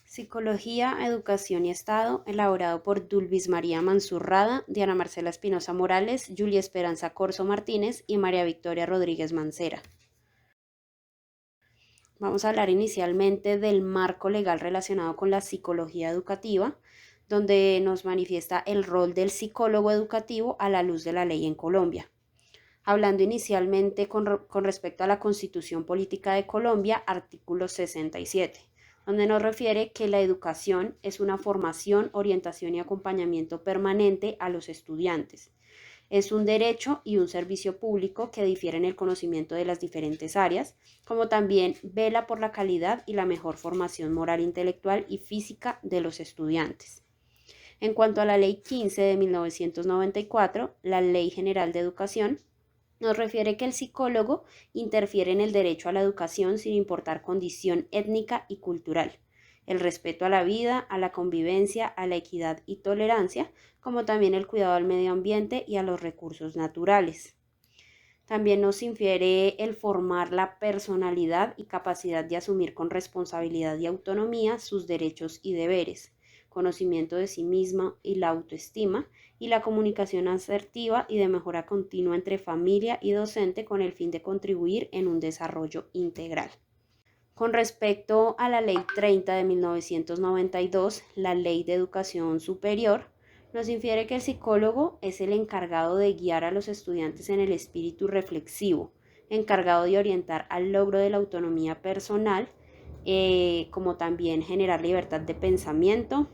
Psicología, Educación y Estado, elaborado por Dulvis María Mansurrada, Diana Marcela Espinosa Morales, Julia Esperanza Corso Martínez y María Victoria Rodríguez Mancera. Vamos a hablar inicialmente del marco legal relacionado con la psicología educativa, donde nos manifiesta el rol del psicólogo educativo a la luz de la ley en Colombia. Hablando inicialmente con respecto a la Constitución Política de Colombia, artículo 67, donde nos refiere que la educación es una formación, orientación y acompañamiento permanente a los estudiantes. Es un derecho y un servicio público que difiere en el conocimiento de las diferentes áreas, como también vela por la calidad y la mejor formación moral, intelectual y física de los estudiantes. En cuanto a la Ley 15 de 1994, la Ley General de Educación, nos refiere que el psicólogo interfiere en el derecho a la educación sin importar condición étnica y cultural, el respeto a la vida, a la convivencia, a la equidad y tolerancia, como también el cuidado al medio ambiente y a los recursos naturales. También nos infiere el formar la personalidad y capacidad de asumir con responsabilidad y autonomía sus derechos y deberes, conocimiento de sí misma y la autoestima, y la comunicación asertiva y de mejora continua entre familia y docente con el fin de contribuir en un desarrollo integral. Con respecto a la Ley 30 de 1992, la Ley de Educación Superior, nos infiere que el psicólogo es el encargado de guiar a los estudiantes en el espíritu reflexivo, encargado de orientar al logro de la autonomía personal, como también generar libertad de pensamiento,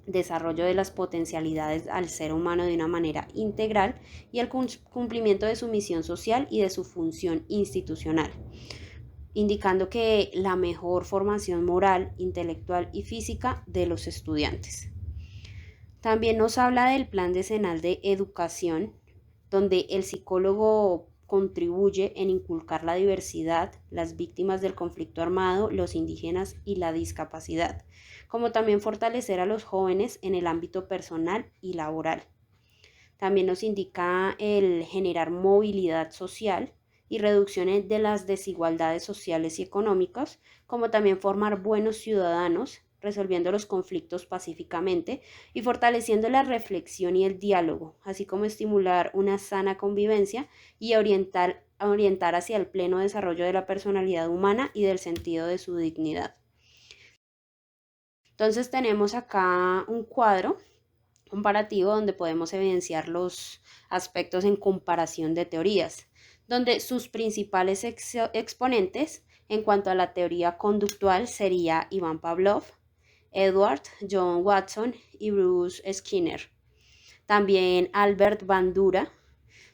desarrollo de las potencialidades al ser humano de una manera integral y el cumplimiento de su misión social y de su función institucional, indicando que la mejor formación moral, intelectual y física de los estudiantes. También nos habla del Plan Decenal de Educación, donde el psicólogo contribuye en inculcar la diversidad, las víctimas del conflicto armado, los indígenas y la discapacidad, como también fortalecer a los jóvenes en el ámbito personal y laboral. También nos indica el generar movilidad social y reducciones de las desigualdades sociales y económicas, como también formar buenos ciudadanos, resolviendo los conflictos pacíficamente y fortaleciendo la reflexión y el diálogo, así como estimular una sana convivencia y orientar hacia el pleno desarrollo de la personalidad humana y del sentido de su dignidad. Entonces tenemos acá un cuadro comparativo donde podemos evidenciar los aspectos en comparación de teorías, donde sus principales exponentes en cuanto a la teoría conductual sería Iván Pavlov, Edward John Watson y Bruce Skinner. También Albert Bandura,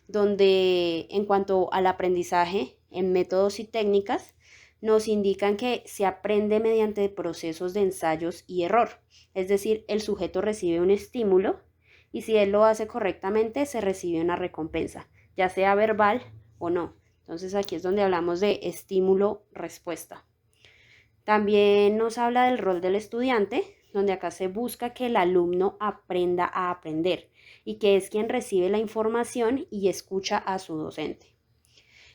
donde en cuanto al aprendizaje en métodos y técnicas, nos indican que se aprende mediante procesos de ensayos y error. Es decir, el sujeto recibe un estímulo y si él lo hace correctamente, se recibe una recompensa, ya sea verbal o no. Entonces aquí es donde hablamos de estímulo-respuesta. También nos habla del rol del estudiante, donde acá se busca que el alumno aprenda a aprender y que es quien recibe la información y escucha a su docente.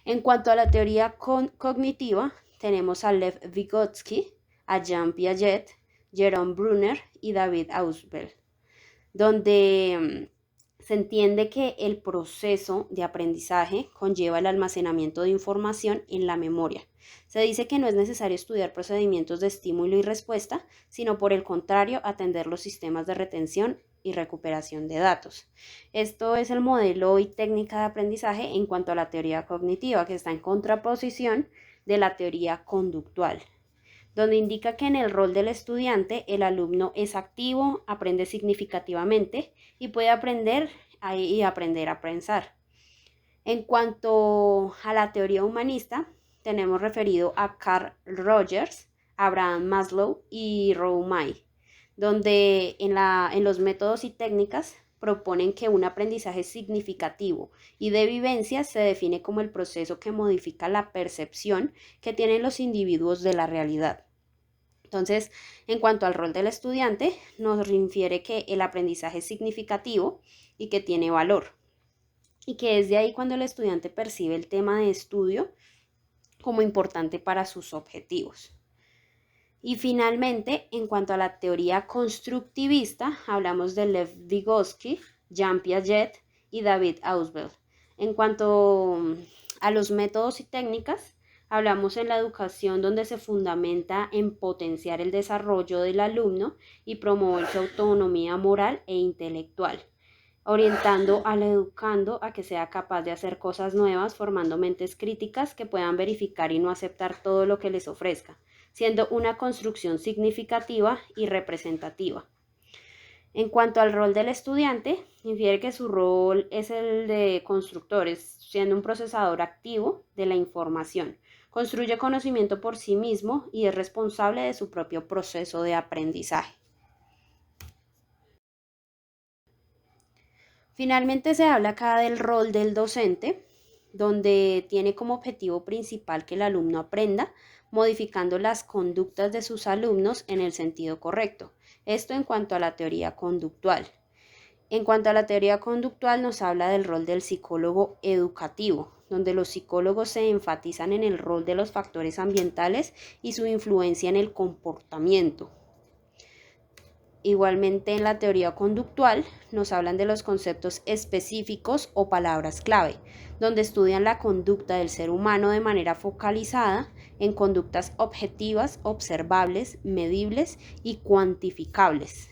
En cuanto a la teoría cognitiva, tenemos a Lev Vygotsky, a Jean Piaget, Jerome Brunner y David Ausubel, donde se entiende que el proceso de aprendizaje conlleva el almacenamiento de información en la memoria. Se dice que no es necesario estudiar procedimientos de estímulo y respuesta, sino por el contrario, atender los sistemas de retención y recuperación de datos. Esto es el modelo y técnica de aprendizaje en cuanto a la teoría cognitiva, que está en contraposición de la teoría conductual, donde indica que en el rol del estudiante el alumno es activo, aprende significativamente y puede aprender a pensar. En cuanto a la teoría humanista, tenemos referido a Carl Rogers, Abraham Maslow y Roumay, donde en los métodos y técnicas proponen que un aprendizaje significativo y de vivencia se define como el proceso que modifica la percepción que tienen los individuos de la realidad. Entonces, en cuanto al rol del estudiante, nos infiere que el aprendizaje es significativo y que tiene valor, y que es de ahí cuando el estudiante percibe el tema de estudio como importante para sus objetivos. Y finalmente, en cuanto a la teoría constructivista, hablamos de Lev Vygotsky, Jean Piaget y David Ausubel. En cuanto a los métodos y técnicas, hablamos en la educación donde se fundamenta en potenciar el desarrollo del alumno y promover su autonomía moral e intelectual, orientando al educando a que sea capaz de hacer cosas nuevas, formando mentes críticas que puedan verificar y no aceptar todo lo que les ofrezca, siendo una construcción significativa y representativa. En cuanto al rol del estudiante, infiere que su rol es el de constructor, siendo un procesador activo de la información. Construye conocimiento por sí mismo y es responsable de su propio proceso de aprendizaje. Finalmente se habla acá del rol del docente, donde tiene como objetivo principal que el alumno aprenda, modificando las conductas de sus alumnos en el sentido correcto. Esto en cuanto a la teoría conductual. En cuanto a la teoría conductual, nos habla del rol del psicólogo educativo, donde los psicólogos se enfatizan en el rol de los factores ambientales y su influencia en el comportamiento. Igualmente en la teoría conductual nos hablan de los conceptos específicos o palabras clave, donde estudian la conducta del ser humano de manera focalizada en conductas objetivas, observables, medibles y cuantificables.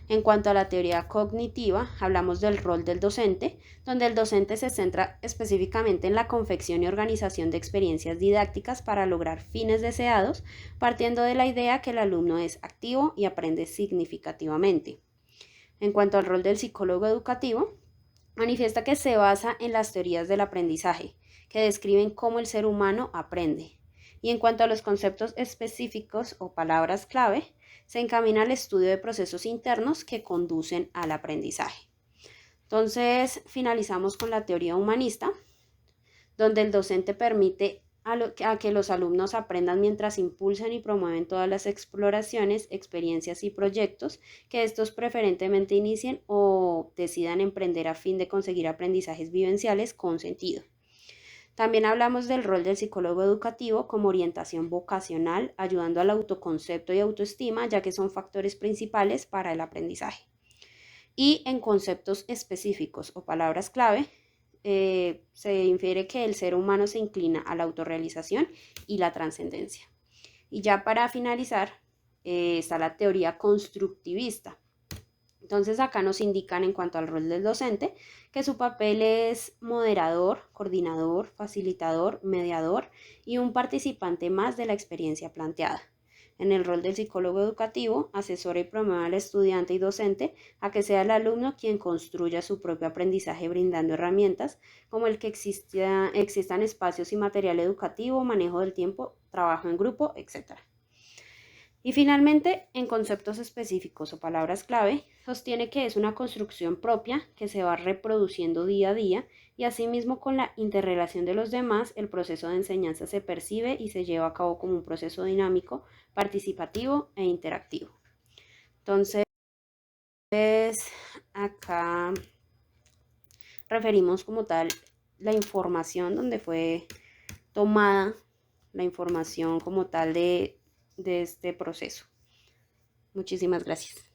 En cuanto a la teoría cognitiva, hablamos del rol del docente, donde el docente se centra específicamente en la confección y organización de experiencias didácticas para lograr fines deseados, partiendo de la idea que el alumno es activo y aprende significativamente. En cuanto al rol del psicólogo educativo, manifiesta que se basa en las teorías del aprendizaje, que describen cómo el ser humano aprende. Y en cuanto a los conceptos específicos o palabras clave, se encamina al estudio de procesos internos que conducen al aprendizaje. Entonces, finalizamos con la teoría humanista, donde el docente permite a que los alumnos aprendan mientras impulsan y promueven todas las exploraciones, experiencias y proyectos que estos preferentemente inicien o decidan emprender a fin de conseguir aprendizajes vivenciales con sentido. También hablamos del rol del psicólogo educativo como orientación vocacional, ayudando al autoconcepto y autoestima, ya que son factores principales para el aprendizaje. Y en conceptos específicos o palabras clave, se infiere que el ser humano se inclina a la autorrealización y la trascendencia. Y ya para finalizar, está la teoría constructivista. Entonces acá nos indican en cuanto al rol del docente que su papel es moderador, coordinador, facilitador, mediador y un participante más de la experiencia planteada. En el rol del psicólogo educativo, asesora y promueve al estudiante y docente a que sea el alumno quien construya su propio aprendizaje brindando herramientas como el que existan espacios y material educativo, manejo del tiempo, trabajo en grupo, etc. Y finalmente, en conceptos específicos o palabras clave, sostiene que es una construcción propia que se va reproduciendo día a día y asimismo con la interrelación de los demás, el proceso de enseñanza se percibe y se lleva a cabo como un proceso dinámico, participativo e interactivo. Entonces, acá referimos como tal la información donde fue tomada la información como tal de este proceso. Muchísimas gracias.